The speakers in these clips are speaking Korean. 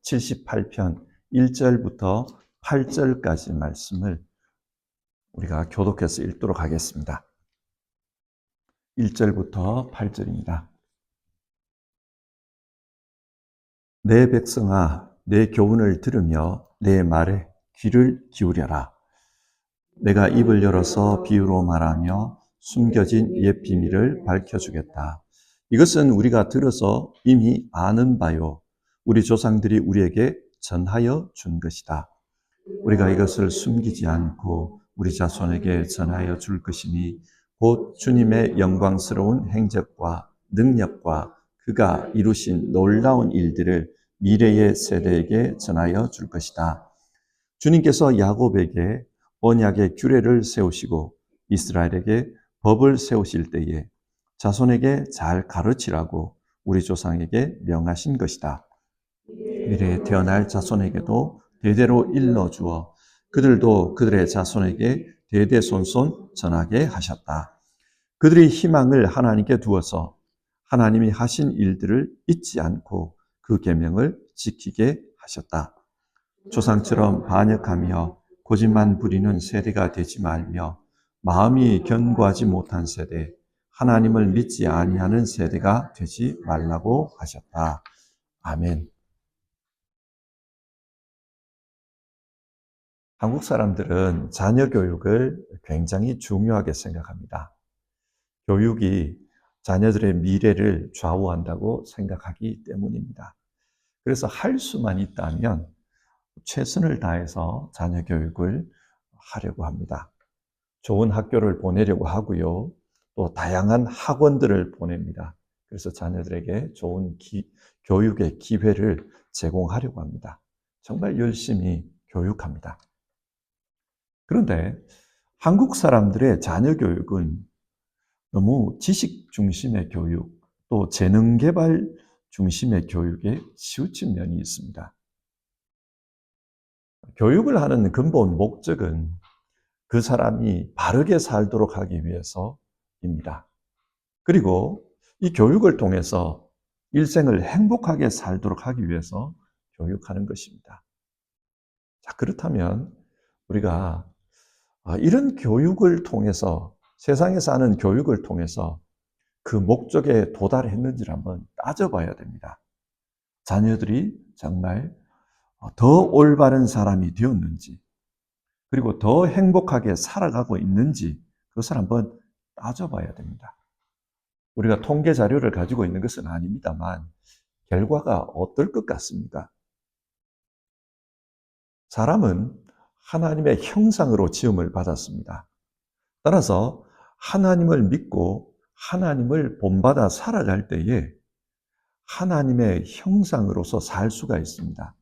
78편 1절부터 8절까지 말씀을 우리가 교독해서 읽도록 하겠습니다. 1절부터 8절입니다. 내 백성아, 내 교훈을 들으며 내 말에 귀를 기울여라. 내가 입을 열어서 비유로 말하며 숨겨진 옛 비밀을 밝혀주겠다. 이것은 우리가 들어서 이미 아는 바요. 우리 조상들이 우리에게 전하여 준 것이다. 우리가 이것을 숨기지 않고 우리 자손에게 전하여 줄 것이니 곧 주님의 영광스러운 행적과 능력과 그가 이루신 놀라운 일들을 미래의 세대에게 전하여 줄 것이다. 주님께서 야곱에게 언약의 규례를 세우시고 이스라엘에게 법을 세우실 때에 자손에게 잘 가르치라고 우리 조상에게 명하신 것이다. 미래에 태어날 자손에게도 대대로 일러주어 그들도 그들의 자손에게 대대손손 전하게 하셨다. 그들이 희망을 하나님께 두어서 하나님이 하신 일들을 잊지 않고 그 계명을 지키게 하셨다. 조상처럼 반역하며 고집만 부리는 세대가 되지 말며 마음이 견고하지 못한 세대, 하나님을 믿지 아니하는 세대가 되지 말라고 하셨다. 아멘. 한국 사람들은 자녀 교육을 굉장히 중요하게 생각합니다. 교육이 자녀들의 미래를 좌우한다고 생각하기 때문입니다. 그래서 할 수만 있다면 최선을 다해서 자녀 교육을 하려고 합니다. 좋은 학교를 보내려고 하고요. 또 다양한 학원들을 보냅니다. 그래서 자녀들에게 좋은 교육의 기회를 제공하려고 합니다. 정말 열심히 교육합니다. 그런데 한국 사람들의 자녀 교육은 너무 지식 중심의 교육, 또 재능 개발 중심의 교육에 치우친 면이 있습니다. 교육을 하는 근본 목적은 그 사람이 바르게 살도록 하기 위해서입니다. 그리고 이 교육을 통해서 일생을 행복하게 살도록 하기 위해서 교육하는 것입니다. 자, 그렇다면 우리가 이런 교육을 통해서 세상에서 하는 교육을 통해서 그 목적에 도달했는지를 한번 따져봐야 됩니다. 자녀들이 정말 더 올바른 사람이 되었는지 그리고 더 행복하게 살아가고 있는지 그것을 한번 따져봐야 됩니다. 우리가 통계 자료를 가지고 있는 것은 아닙니다만 결과가 어떨 것 같습니까? 사람은 하나님의 형상으로 지음을 받았습니다. 따라서 하나님을 믿고 하나님을 본받아 살아갈 때에 하나님의 형상으로서 살 수가 있습니다.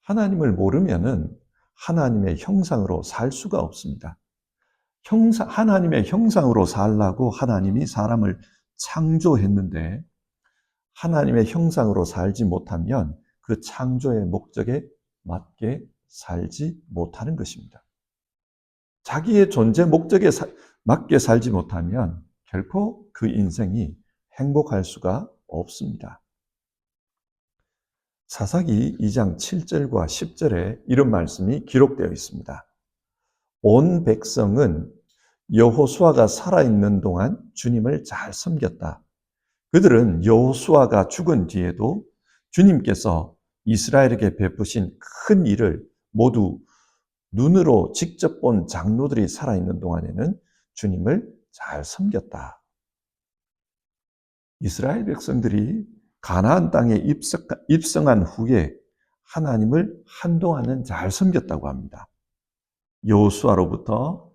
하나님을 모르면은 하나님의 형상으로 살 수가 없습니다. 하나님의 형상으로 살라고 하나님이 사람을 창조했는데 하나님의 형상으로 살지 못하면 그 창조의 목적에 맞게 살지 못하는 것입니다. 자기의 존재 목적에 맞게 살지 못하면 결코 그 인생이 행복할 수가 없습니다. 사사기 2장 7절과 10절에 이런 말씀이 기록되어 있습니다. 온 백성은 여호수아가 살아있는 동안 주님을 잘 섬겼다. 그들은 여호수아가 죽은 뒤에도 주님께서 이스라엘에게 베푸신 큰 일을 모두 눈으로 직접 본 장로들이 살아있는 동안에는 주님을 잘 섬겼다. 이스라엘 백성들이 가나안 땅에 입성한 후에 하나님을 한동안은 잘 섬겼다고 합니다. 여호수아로부터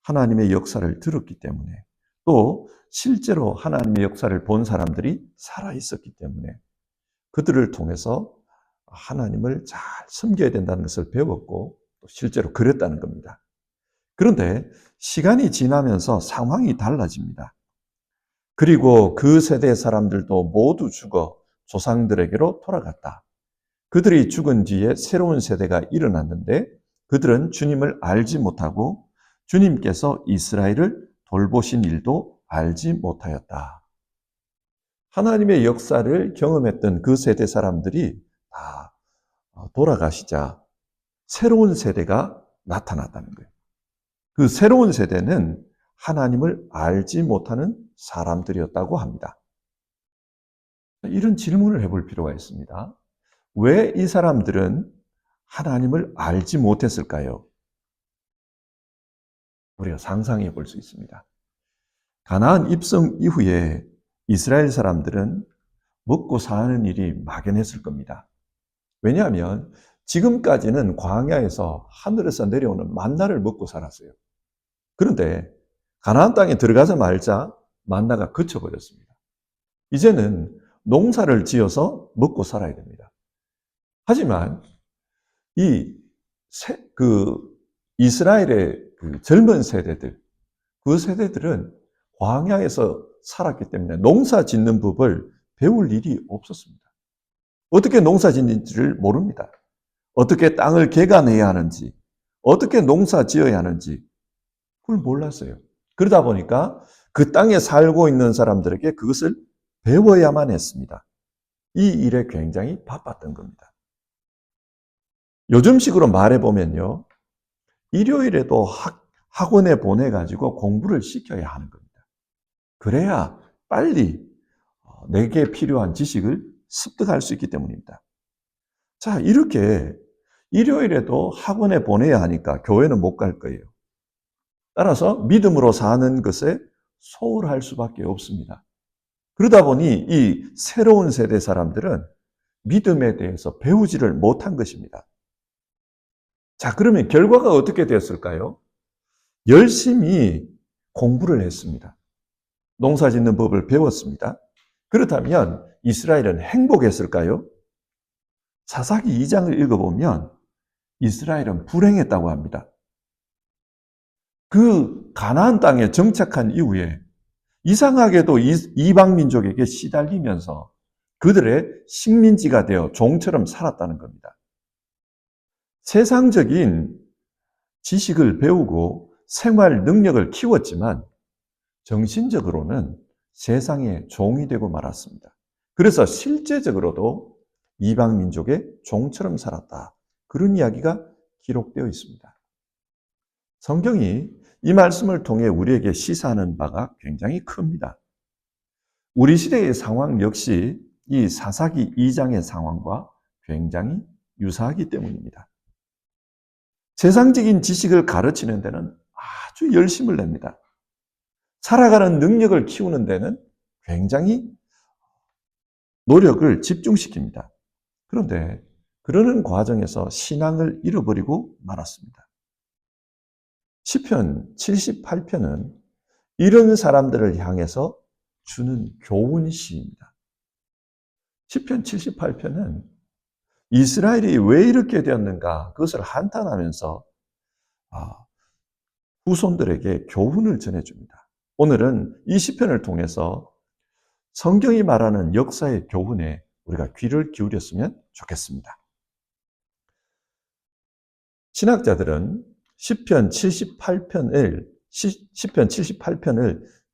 하나님의 역사를 들었기 때문에 또 실제로 하나님의 역사를 본 사람들이 살아있었기 때문에 그들을 통해서 하나님을 잘 섬겨야 된다는 것을 배웠고 또 실제로 그랬다는 겁니다. 그런데 시간이 지나면서 상황이 달라집니다. 그리고 그 세대 사람들도 모두 죽어 조상들에게로 돌아갔다. 그들이 죽은 뒤에 새로운 세대가 일어났는데 그들은 주님을 알지 못하고 주님께서 이스라엘을 돌보신 일도 알지 못하였다. 하나님의 역사를 경험했던 그 세대 사람들이 다 돌아가시자 새로운 세대가 나타났다는 거예요. 그 새로운 세대는 하나님을 알지 못하는 사람들이었다고 합니다. 이런 질문을 해볼 필요가 있습니다. 왜 이 사람들은 하나님을 알지 못했을까요? 우리가 상상해 볼 수 있습니다. 가나안 입성 이후에 이스라엘 사람들은 먹고 사는 일이 막연했을 겁니다. 왜냐하면 지금까지는 광야에서 하늘에서 내려오는 만나를 먹고 살았어요. 그런데 가나안 땅에 들어가자마자 만나가 그쳐버렸습니다. 이제는 농사를 지어서 먹고 살아야 됩니다. 하지만 이스라엘의 젊은 세대들, 그 세대들은 광야에서 살았기 때문에 농사 짓는 법을 배울 일이 없었습니다. 어떻게 농사 짓는지를 모릅니다. 어떻게 땅을 개간해야 하는지, 어떻게 농사 지어야 하는지 그걸 몰랐어요. 그러다 보니까 그 땅에 살고 있는 사람들에게 그것을 배워야만 했습니다. 이 일에 굉장히 바빴던 겁니다. 요즘식으로 말해보면요, 일요일에도 학원에 보내가지고 공부를 시켜야 하는 겁니다. 그래야 빨리 내게 필요한 지식을 습득할 수 있기 때문입니다. 자, 이렇게 일요일에도 학원에 보내야 하니까 교회는 못 갈 거예요. 따라서 믿음으로 사는 것에 소홀할 수밖에 없습니다. 그러다 보니 이 새로운 세대 사람들은 믿음에 대해서 배우지를 못한 것입니다. 자, 그러면 결과가 어떻게 되었을까요? 열심히 공부를 했습니다. 농사 짓는 법을 배웠습니다. 그렇다면 이스라엘은 행복했을까요? 사사기 2장을 읽어보면 이스라엘은 불행했다고 합니다. 그 가나안 땅에 정착한 이후에 이상하게도 이방 민족에게 시달리면서 그들의 식민지가 되어 종처럼 살았다는 겁니다. 세상적인 지식을 배우고 생활 능력을 키웠지만 정신적으로는 세상의 종이 되고 말았습니다. 그래서 실제적으로도 이방 민족의 종처럼 살았다. 그런 이야기가 기록되어 있습니다. 성경이 이 말씀을 통해 우리에게 시사하는 바가 굉장히 큽니다. 우리 시대의 상황 역시 이 사사기 2장의 상황과 굉장히 유사하기 때문입니다. 세상적인 지식을 가르치는 데는 아주 열심을 냅니다. 살아가는 능력을 키우는 데는 굉장히 노력을 집중시킵니다. 그런데 그러는 과정에서 신앙을 잃어버리고 말았습니다. 시편 78편은 이런 사람들을 향해서 주는 교훈 시입니다. 시편 78편은 이스라엘이 왜 이렇게 되었는가 그것을 한탄하면서 후손들에게 교훈을 전해줍니다. 오늘은 이 시편을 통해서 성경이 말하는 역사의 교훈에 우리가 귀를 기울였으면 좋겠습니다. 신학자들은 시편 78편을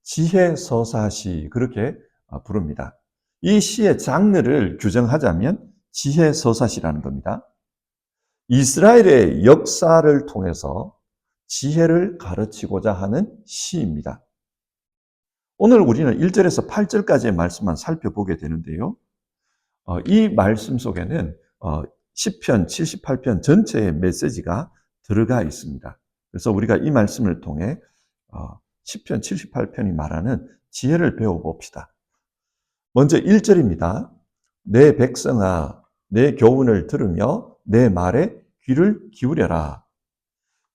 지혜서사시 그렇게 부릅니다. 이 시의 장르를 규정하자면 지혜서사시라는 겁니다. 이스라엘의 역사를 통해서 지혜를 가르치고자 하는 시입니다. 오늘 우리는 1절에서 8절까지의 말씀만 살펴보게 되는데요. 이 말씀 속에는 시편 78편 전체의 메시지가 들어가 있습니다. 그래서 우리가 이 말씀을 통해 시편 78편이 말하는 지혜를 배워봅시다. 먼저 1절입니다. 내 백성아, 내 교훈을 들으며 내 말에 귀를 기울여라.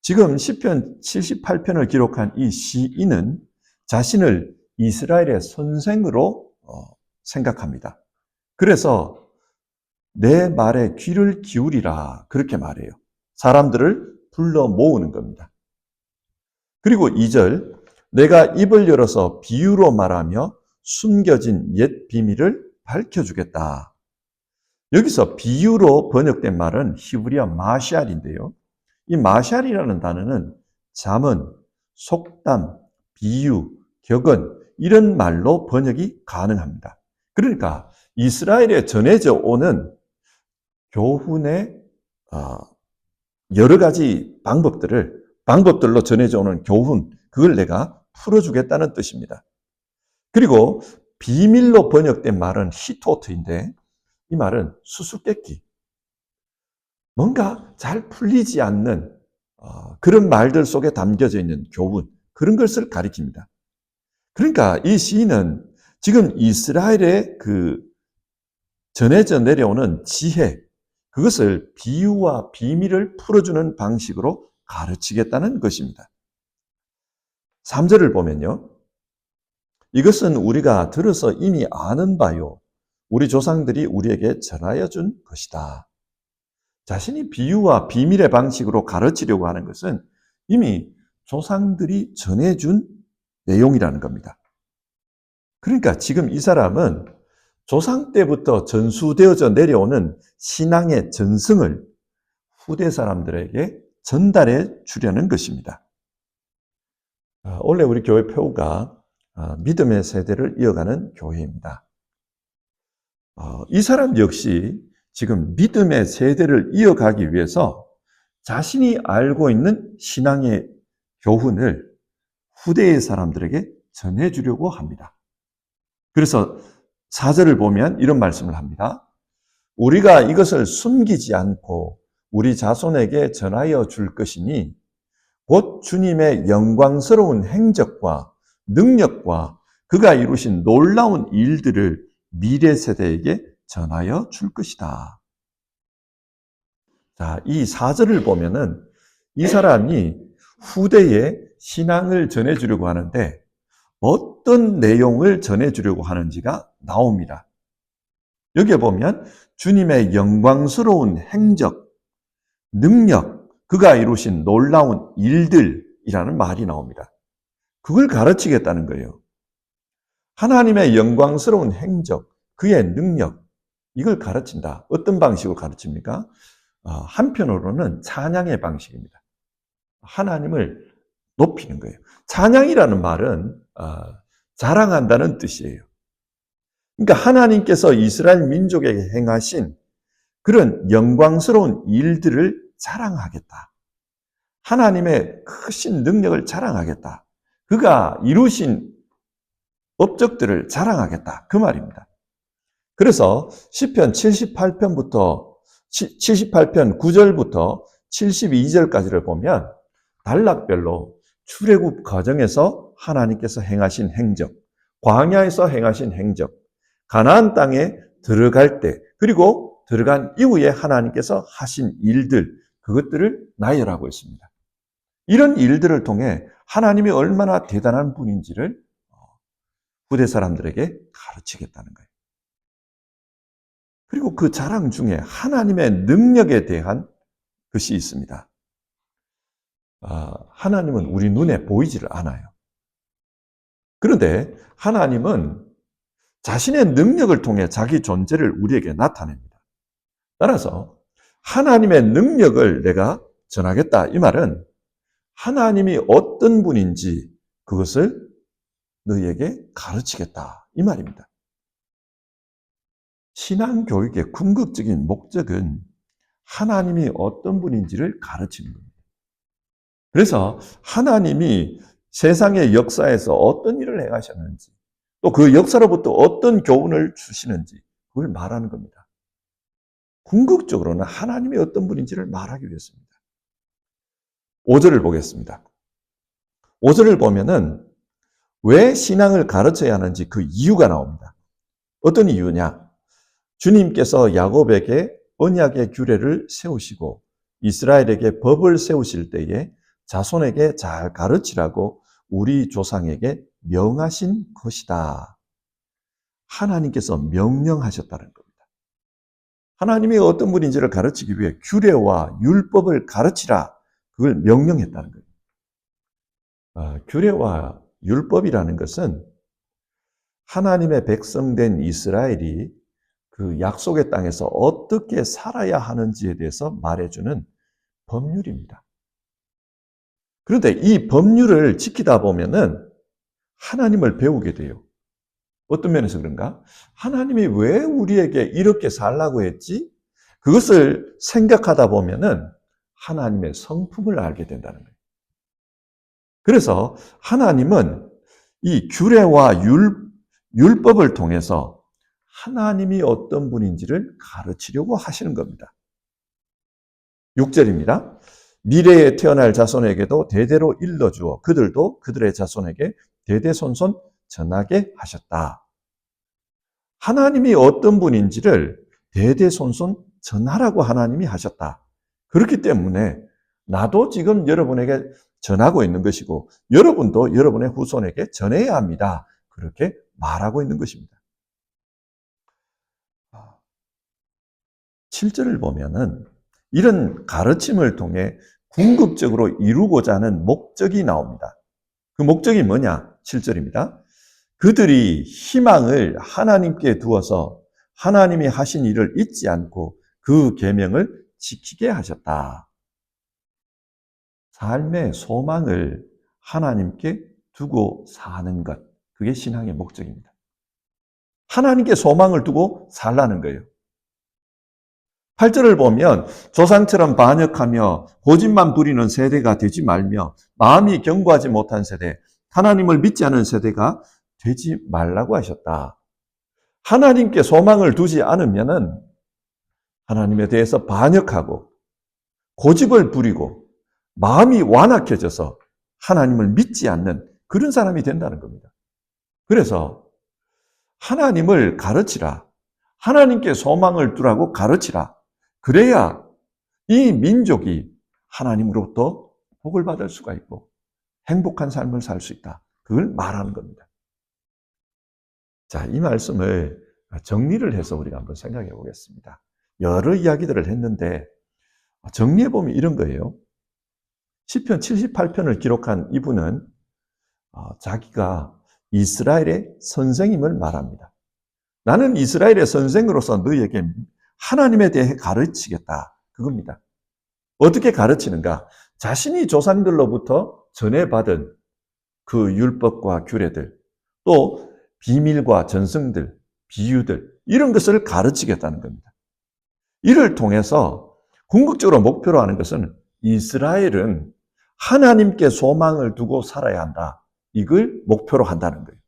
지금 시편 78편을 기록한 이 시인은 자신을 이스라엘의 선생으로 생각합니다. 그래서 내 말에 귀를 기울이라 그렇게 말해요. 사람들을 불러 모으는 겁니다. 그리고 2절 내가 입을 열어서 비유로 말하며 숨겨진 옛 비밀을 밝혀주겠다. 여기서 비유로 번역된 말은 히브리어 마샬인데요. 이 마샬이라는 단어는 잠언, 속담, 비유, 격언 이런 말로 번역이 가능합니다. 그러니까 이스라엘에 전해져 오는 교훈의 여러 가지 방법들로 전해져 오는 교훈, 그걸 내가 풀어주겠다는 뜻입니다. 그리고 비밀로 번역된 말은 히토트인데, 이 말은 수수께끼, 뭔가 잘 풀리지 않는 그런 말들 속에 담겨져 있는 교훈, 그런 것을 가리킵니다. 그러니까 이 시인은 지금 이스라엘의 전해져 내려오는 지혜, 그것을 비유와 비밀을 풀어주는 방식으로 가르치겠다는 것입니다. 3절을 보면요. 이것은 우리가 들어서 이미 아는 바요. 우리 조상들이 우리에게 전하여 준 것이다. 자신이 비유와 비밀의 방식으로 가르치려고 하는 것은 이미 조상들이 전해준 내용이라는 겁니다. 그러니까 지금 이 사람은 조상 때부터 전수되어져 내려오는 신앙의 전승을 후대 사람들에게 전달해 주려는 것입니다. 원래 우리 교회 표가 믿음의 세대를 이어가는 교회입니다. 이 사람 역시 지금 믿음의 세대를 이어가기 위해서 자신이 알고 있는 신앙의 교훈을 후대의 사람들에게 전해주려고 합니다. 그래서 4절을 보면 이런 말씀을 합니다. 우리가 이것을 숨기지 않고 우리 자손에게 전하여 줄 것이니 곧 주님의 영광스러운 행적과 능력과 그가 이루신 놀라운 일들을 미래 세대에게 전하여 줄 것이다. 자, 이 4절을 보면은 이 사람이 후대에 신앙을 전해주려고 하는데 어떤 내용을 전해주려고 하는지가 나옵니다. 여기에 보면 주님의 영광스러운 행적, 능력, 그가 이루신 놀라운 일들이라는 말이 나옵니다. 그걸 가르치겠다는 거예요. 하나님의 영광스러운 행적, 그의 능력, 이걸 가르친다. 어떤 방식으로 가르칩니까? 한편으로는 찬양의 방식입니다. 하나님을 높이는 거예요. 찬양이라는 말은 자랑한다는 뜻이에요. 그러니까 하나님께서 이스라엘 민족에게 행하신 그런 영광스러운 일들을 자랑하겠다. 하나님의 크신 능력을 자랑하겠다. 그가 이루신 업적들을 자랑하겠다. 그 말입니다. 그래서 시편 78편부터 78편 9절부터 72절까지를 보면 단락별로 출애굽 과정에서 하나님께서 행하신 행적, 광야에서 행하신 행적, 가나안 땅에 들어갈 때, 그리고 들어간 이후에 하나님께서 하신 일들, 그것들을 나열하고 있습니다. 이런 일들을 통해 하나님이 얼마나 대단한 분인지를 후대 사람들에게 가르치겠다는 거예요. 그리고 그 자랑 중에 하나님의 능력에 대한 것이 있습니다. 하나님은 우리 눈에 보이지를 않아요. 그런데 하나님은 자신의 능력을 통해 자기 존재를 우리에게 나타냅니다. 따라서 하나님의 능력을 내가 전하겠다. 이 말은 하나님이 어떤 분인지 그것을 너희에게 가르치겠다. 이 말입니다. 신앙교육의 궁극적인 목적은 하나님이 어떤 분인지를 가르치는 겁니다. 그래서 하나님이 세상의 역사에서 어떤 일을 행하셨는지, 또 그 역사로부터 어떤 교훈을 주시는지 그걸 말하는 겁니다. 궁극적으로는 하나님이 어떤 분인지를 말하기 위해서입니다. 5절을 보겠습니다. 5절을 보면은 왜 신앙을 가르쳐야 하는지 그 이유가 나옵니다. 어떤 이유냐? 주님께서 야곱에게 언약의 규례를 세우시고 이스라엘에게 법을 세우실 때에 자손에게 잘 가르치라고 우리 조상에게 명하신 것이다. 하나님께서 명령하셨다는 겁니다. 하나님이 어떤 분인지를 가르치기 위해 규례와 율법을 가르치라. 그걸 명령했다는 거예요. 규례와 율법이라는 것은 하나님의 백성된 이스라엘이 그 약속의 땅에서 어떻게 살아야 하는지에 대해서 말해주는 법률입니다. 그런데 이 법률을 지키다 보면은 하나님을 배우게 돼요. 어떤 면에서 그런가? 하나님이 왜 우리에게 이렇게 살라고 했지? 그것을 생각하다 보면은 하나님의 성품을 알게 된다는 거예요. 그래서 하나님은 이 규례와 율법을 통해서 하나님이 어떤 분인지를 가르치려고 하시는 겁니다. 6절입니다. 미래에 태어날 자손에게도 대대로 일러주어 그들도 그들의 자손에게 대대손손 전하게 하셨다. 하나님이 어떤 분인지를 대대손손 전하라고 하나님이 하셨다. 그렇기 때문에 나도 지금 여러분에게 전하고 있는 것이고 여러분도 여러분의 후손에게 전해야 합니다. 그렇게 말하고 있는 것입니다. 7절을 보면은 이런 가르침을 통해 궁극적으로 이루고자 하는 목적이 나옵니다. 그 목적이 뭐냐? 7절입니다. 그들이 희망을 하나님께 두어서 하나님이 하신 일을 잊지 않고 그 계명을 지키게 하셨다. 삶의 소망을 하나님께 두고 사는 것, 그게 신앙의 목적입니다. 하나님께 소망을 두고 살라는 거예요. 8절을 보면 조상처럼 반역하며 고집만 부리는 세대가 되지 말며 마음이 견고하지 못한 세대, 하나님을 믿지 않은 세대가 되지 말라고 하셨다. 하나님께 소망을 두지 않으면은 하나님에 대해서 반역하고 고집을 부리고 마음이 완악해져서 하나님을 믿지 않는 그런 사람이 된다는 겁니다. 그래서 하나님을 가르치라. 하나님께 소망을 두라고 가르치라. 그래야 이 민족이 하나님으로부터 복을 받을 수가 있고 행복한 삶을 살 수 있다. 그걸 말하는 겁니다. 자, 이 말씀을 정리를 해서 우리가 한번 생각해 보겠습니다. 여러 이야기들을 했는데 정리해 보면 이런 거예요. 시편 78편을 기록한 이분은 자기가 이스라엘의 선생임을 말합니다. 나는 이스라엘의 선생으로서 너희에게 하나님에 대해 가르치겠다. 그겁니다. 어떻게 가르치는가? 자신이 조상들로부터 전해받은 그 율법과 규례들, 또 비밀과 전승들, 비유들, 이런 것을 가르치겠다는 겁니다. 이를 통해서 궁극적으로 목표로 하는 것은 이스라엘은 하나님께 소망을 두고 살아야 한다. 이걸 목표로 한다는 거예요.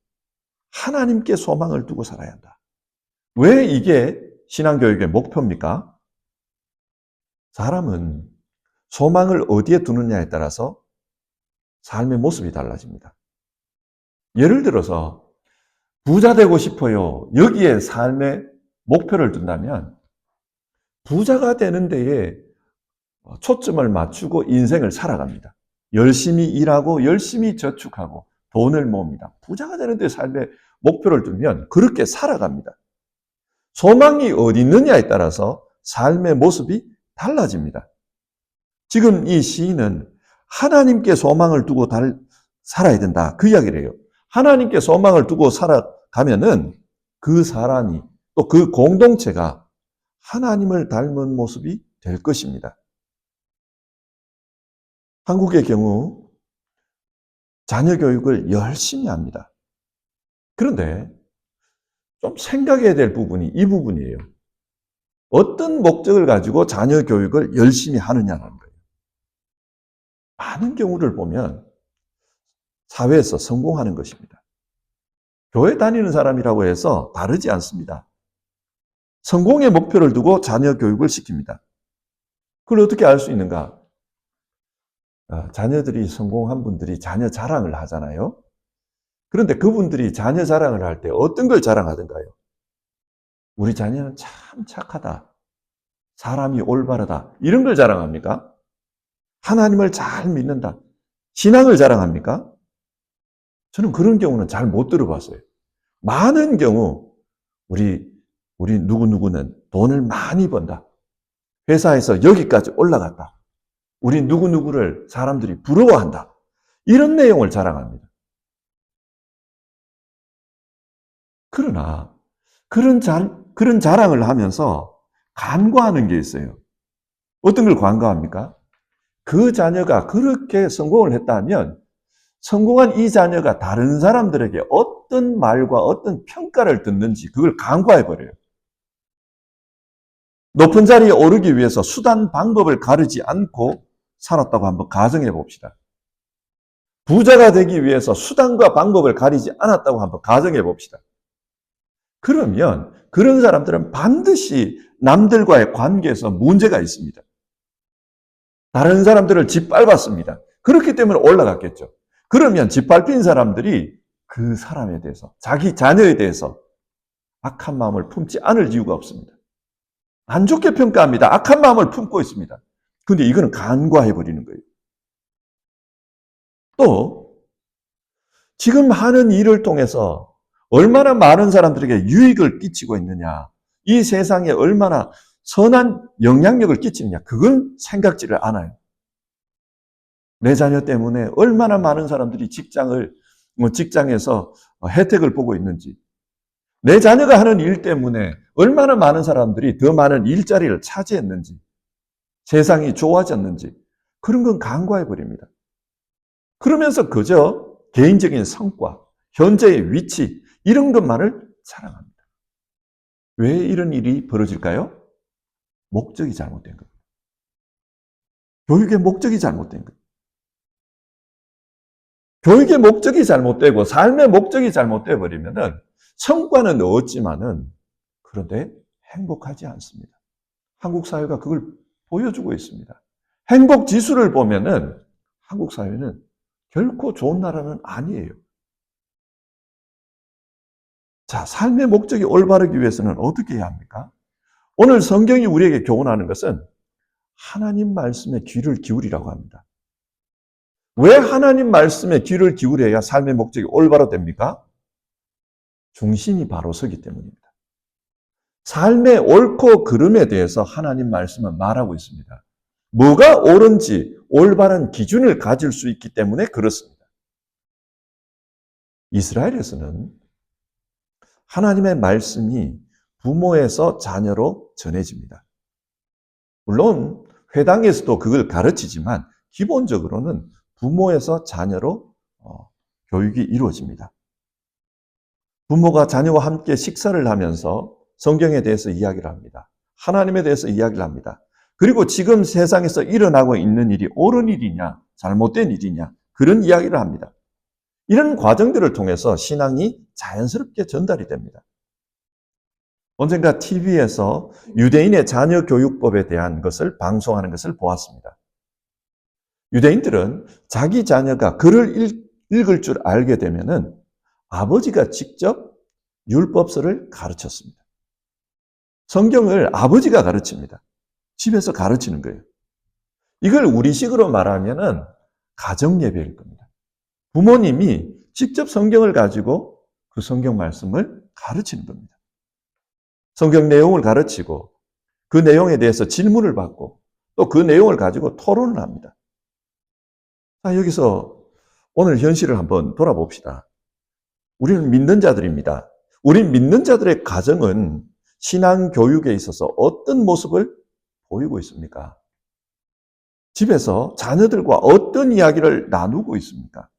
하나님께 소망을 두고 살아야 한다. 왜 이게 신앙교육의 목표입니까? 사람은 소망을 어디에 두느냐에 따라서 삶의 모습이 달라집니다. 예를 들어서 부자 되고 싶어요. 여기에 삶의 목표를 둔다면 부자가 되는 데에 초점을 맞추고 인생을 살아갑니다. 열심히 일하고 열심히 저축하고 돈을 모읍니다. 부자가 되는 데 삶의 목표를 두면 그렇게 살아갑니다. 소망이 어디 있느냐에 따라서 삶의 모습이 달라집니다. 지금 이 시인은 하나님께 소망을 두고 살아야 된다. 그 이야기를 해요. 하나님께 소망을 두고 살아가면은 그 사람이 또 그 공동체가 하나님을 닮은 모습이 될 것입니다. 한국의 경우 자녀 교육을 열심히 합니다. 그런데 좀 생각해야 될 부분이 이 부분이에요. 어떤 목적을 가지고 자녀 교육을 열심히 하느냐는 거예요. 많은 경우를 보면 사회에서 성공하는 것입니다. 교회 다니는 사람이라고 해서 다르지 않습니다. 성공의 목표를 두고 자녀 교육을 시킵니다. 그걸 어떻게 알 수 있는가? 자녀들이 성공한 분들이 자녀 자랑을 하잖아요. 그런데 그분들이 자녀 자랑을 할 때 어떤 걸 자랑하던가요? 우리 자녀는 참 착하다. 사람이 올바르다. 이런 걸 자랑합니까? 하나님을 잘 믿는다. 신앙을 자랑합니까? 저는 그런 경우는 잘 못 들어봤어요. 많은 경우 우리 누구누구는 돈을 많이 번다. 회사에서 여기까지 올라갔다. 우리 누구누구를 사람들이 부러워한다. 이런 내용을 자랑합니다. 그러나 그런 자랑을 하면서 간과하는 게 있어요. 어떤 걸 간과합니까? 그 자녀가 그렇게 성공을 했다면 성공한 이 자녀가 다른 사람들에게 어떤 말과 어떤 평가를 듣는지 그걸 간과해버려요. 높은 자리에 오르기 위해서 수단, 방법을 가르지 않고 살았다고 한번 가정해 봅시다. 부자가 되기 위해서 수단과 방법을 가리지 않았다고 한번 가정해 봅시다. 그러면 그런 사람들은 반드시 남들과의 관계에서 문제가 있습니다. 다른 사람들을 짓밟았습니다. 그렇기 때문에 올라갔겠죠. 그러면 짓밟힌 사람들이 그 사람에 대해서, 자기 자녀에 대해서 악한 마음을 품지 않을 이유가 없습니다. 안 좋게 평가합니다. 악한 마음을 품고 있습니다. 근데 이거는 간과해버리는 거예요. 또 지금 하는 일을 통해서 얼마나 많은 사람들에게 유익을 끼치고 있느냐, 이 세상에 얼마나 선한 영향력을 끼치느냐, 그건 생각지를 않아요. 내 자녀 때문에 얼마나 많은 사람들이 직장에서 혜택을 보고 있는지, 내 자녀가 하는 일 때문에 얼마나 많은 사람들이 더 많은 일자리를 차지했는지, 세상이 좋아졌는지, 그런 건 간과해버립니다. 그러면서 그저 개인적인 성과, 현재의 위치, 이런 것만을 자랑합니다. 왜 이런 일이 벌어질까요? 목적이 잘못된 겁니다. 교육의 목적이 잘못된 거예요. 교육의 목적이 잘못되고 삶의 목적이 잘못돼 버리면은 성과는 얻지만은 그런데 행복하지 않습니다. 한국 사회가 그걸 보여주고 있습니다. 행복 지수를 보면은 한국 사회는 결코 좋은 나라는 아니에요. 자, 삶의 목적이 올바르기 위해서는 어떻게 해야 합니까? 오늘 성경이 우리에게 교훈하는 것은 하나님 말씀에 귀를 기울이라고 합니다. 왜 하나님 말씀에 귀를 기울여야 삶의 목적이 올바로 됩니까? 중심이 바로 서기 때문입니다. 삶의 옳고 그름에 대해서 하나님 말씀은 말하고 있습니다. 뭐가 옳은지 올바른 기준을 가질 수 있기 때문에 그렇습니다. 이스라엘에서는 하나님의 말씀이 부모에서 자녀로 전해집니다. 물론 회당에서도 그걸 가르치지만 기본적으로는 부모에서 자녀로 교육이 이루어집니다. 부모가 자녀와 함께 식사를 하면서 성경에 대해서 이야기를 합니다. 하나님에 대해서 이야기를 합니다. 그리고 지금 세상에서 일어나고 있는 일이 옳은 일이냐, 잘못된 일이냐, 그런 이야기를 합니다. 이런 과정들을 통해서 신앙이 자연스럽게 전달이 됩니다. 언젠가 TV에서 유대인의 자녀 교육법에 대한 것을 방송하는 것을 보았습니다. 유대인들은 자기 자녀가 글을 읽을 줄 알게 되면은 아버지가 직접 율법서를 가르쳤습니다. 성경을 아버지가 가르칩니다. 집에서 가르치는 거예요. 이걸 우리식으로 말하면은 가정예배일 겁니다. 부모님이 직접 성경을 가지고 그 성경 말씀을 가르치는 겁니다. 성경 내용을 가르치고 그 내용에 대해서 질문을 받고 또 그 내용을 가지고 토론을 합니다. 자, 여기서 오늘 현실을 한번 돌아봅시다. 우리는 믿는 자들입니다. 우리 믿는 자들의 가정은 신앙 교육에 있어서 어떤 모습을 보이고 있습니까? 집에서 자녀들과 어떤 이야기를 나누고 있습니까?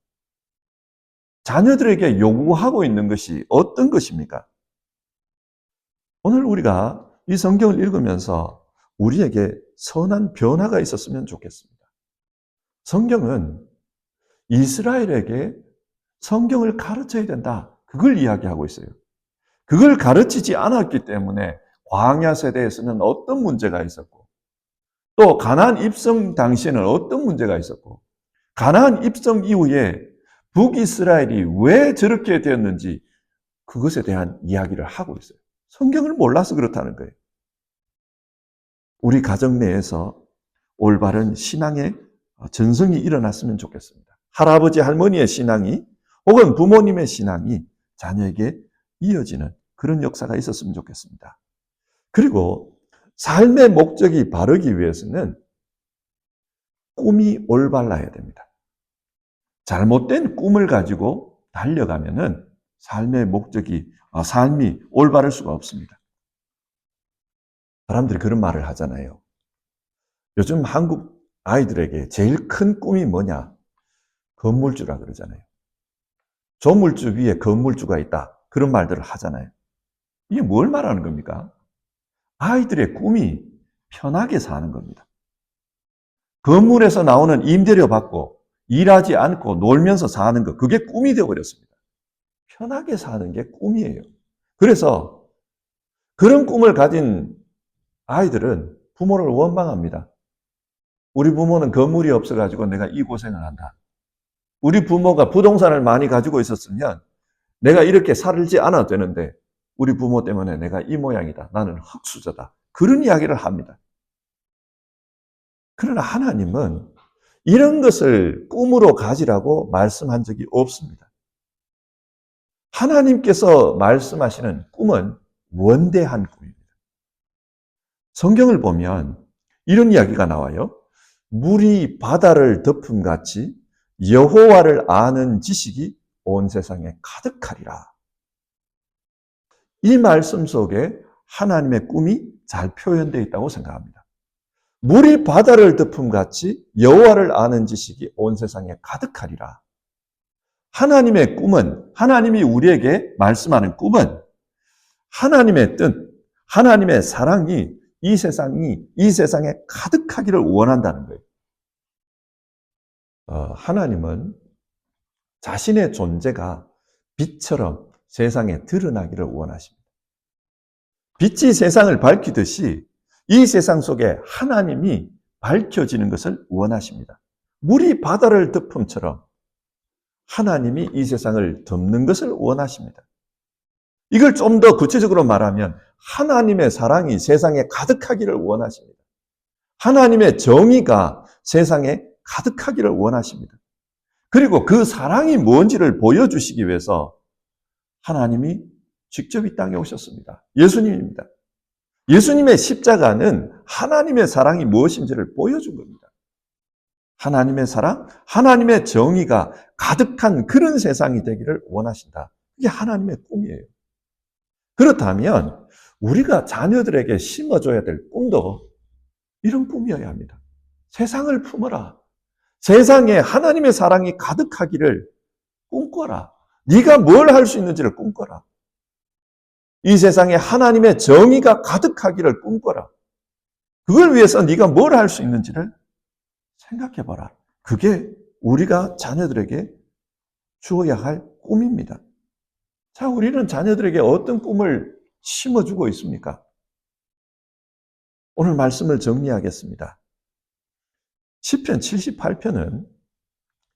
자녀들에게 요구하고 있는 것이 어떤 것입니까? 오늘 우리가 이 성경을 읽으면서 우리에게 선한 변화가 있었으면 좋겠습니다. 성경은 이스라엘에게 성경을 가르쳐야 된다. 그걸 이야기하고 있어요. 그걸 가르치지 않았기 때문에 광야 세대에서는 어떤 문제가 있었고 또 가나안 입성 당시에는 어떤 문제가 있었고 가나안 입성 이후에 북이스라엘이 왜 저렇게 되었는지 그것에 대한 이야기를 하고 있어요. 성경을 몰라서 그렇다는 거예요. 우리 가정 내에서 올바른 신앙의 전성이 일어났으면 좋겠습니다. 할아버지, 할머니의 신앙이 혹은 부모님의 신앙이 자녀에게 이어지는 그런 역사가 있었으면 좋겠습니다. 그리고 삶의 목적이 바르기 위해서는 꿈이 올바라야 됩니다. 잘못된 꿈을 가지고 달려가면은 삶이 올바를 수가 없습니다. 사람들이 그런 말을 하잖아요. 요즘 한국 아이들에게 제일 큰 꿈이 뭐냐? 건물주라 그러잖아요. 조물주 위에 건물주가 있다. 그런 말들을 하잖아요. 이게 뭘 말하는 겁니까? 아이들의 꿈이 편하게 사는 겁니다. 건물에서 나오는 임대료 받고 일하지 않고 놀면서 사는 것, 그게 꿈이 되어버렸습니다. 편하게 사는 게 꿈이에요. 그래서 그런 꿈을 가진 아이들은 부모를 원망합니다. 우리 부모는 건물이 없어가지고 내가 이 고생을 한다. 우리 부모가 부동산을 많이 가지고 있었으면 내가 이렇게 살지 않아도 되는데 우리 부모 때문에 내가 이 모양이다. 나는 흙수저다. 그런 이야기를 합니다. 그러나 하나님은 이런 것을 꿈으로 가지라고 말씀한 적이 없습니다. 하나님께서 말씀하시는 꿈은 원대한 꿈입니다. 성경을 보면 이런 이야기가 나와요. 물이 바다를 덮음같이 여호와를 아는 지식이 온 세상에 가득하리라. 이 말씀 속에 하나님의 꿈이 잘 표현되어 있다고 생각합니다. 물이 바다를 덮음같이 여호와를 아는 지식이 온 세상에 가득하리라. 하나님의 꿈은, 하나님이 우리에게 말씀하는 꿈은 하나님의 뜻, 하나님의 사랑이 이 세상에 가득하기를 원한다는 거예요. 하나님은 자신의 존재가 빛처럼 세상에 드러나기를 원하십니다. 빛이 세상을 밝히듯이 이 세상 속에 하나님이 밝혀지는 것을 원하십니다. 물이 바다를 덮음처럼 하나님이 이 세상을 덮는 것을 원하십니다. 이걸 좀 더 구체적으로 말하면 하나님의 사랑이 세상에 가득하기를 원하십니다. 하나님의 정의가 세상에 가득하기를 원하십니다. 그리고 그 사랑이 뭔지를 보여주시기 위해서 하나님이 직접 이 땅에 오셨습니다. 예수님입니다. 예수님의 십자가는 하나님의 사랑이 무엇인지를 보여준 겁니다. 하나님의 사랑, 하나님의 정의가 가득한 그런 세상이 되기를 원하신다. 이게 하나님의 꿈이에요. 그렇다면 우리가 자녀들에게 심어줘야 될 꿈도 이런 꿈이어야 합니다. 세상을 품어라. 세상에 하나님의 사랑이 가득하기를 꿈꿔라. 네가 뭘 할 수 있는지를 꿈꿔라. 이 세상에 하나님의 정의가 가득하기를 꿈꿔라. 그걸 위해서 네가 뭘 할 수 있는지를 생각해봐라. 그게 우리가 자녀들에게 주어야 할 꿈입니다. 자, 우리는 자녀들에게 어떤 꿈을 심어주고 있습니까? 오늘 말씀을 정리하겠습니다. 시편 78편은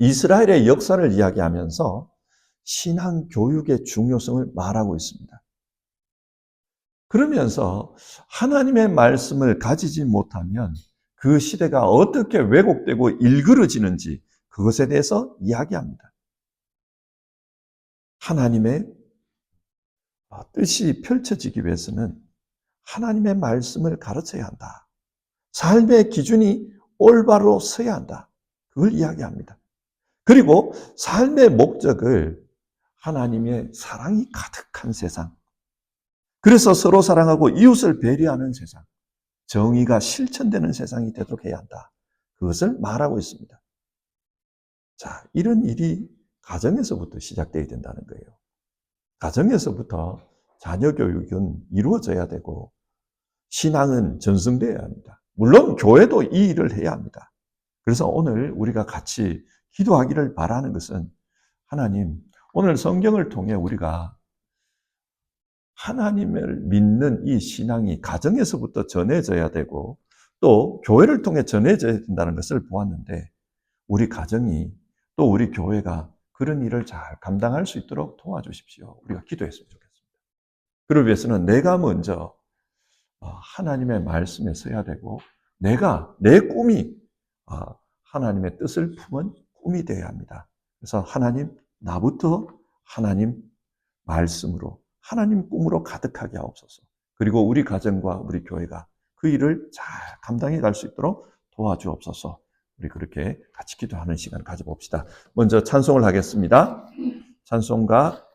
이스라엘의 역사를 이야기하면서 신앙 교육의 중요성을 말하고 있습니다. 그러면서 하나님의 말씀을 가지지 못하면 그 시대가 어떻게 왜곡되고 일그러지는지 그것에 대해서 이야기합니다. 하나님의 뜻이 펼쳐지기 위해서는 하나님의 말씀을 가르쳐야 한다. 삶의 기준이 올바로 서야 한다. 그걸 이야기합니다. 그리고 삶의 목적을 하나님의 사랑이 가득한 세상, 그래서 서로 사랑하고 이웃을 배려하는 세상, 정의가 실천되는 세상이 되도록 해야 한다. 그것을 말하고 있습니다. 자, 이런 일이 가정에서부터 시작되어야 된다는 거예요. 가정에서부터 자녀 교육은 이루어져야 되고 신앙은 전승되어야 합니다. 물론 교회도 이 일을 해야 합니다. 그래서 오늘 우리가 같이 기도하기를 바라는 것은 하나님, 오늘 성경을 통해 우리가 하나님을 믿는 이 신앙이 가정에서부터 전해져야 되고 또 교회를 통해 전해져야 된다는 것을 보았는데 우리 가정이 또 우리 교회가 그런 일을 잘 감당할 수 있도록 도와주십시오. 우리가 기도했으면 좋겠습니다. 그러기 위해서는 내가 먼저 하나님의 말씀에 서야 되고 내 꿈이 하나님의 뜻을 품은 꿈이 되어야 합니다. 그래서 하나님, 나부터 하나님 말씀으로 하나님 꿈으로 가득하게 하옵소서. 그리고 우리 가정과 우리 교회가 그 일을 잘 감당해 갈 수 있도록 도와주옵소서. 우리 그렇게 같이 기도하는 시간 가져봅시다. 먼저 찬송을 하겠습니다. 찬송가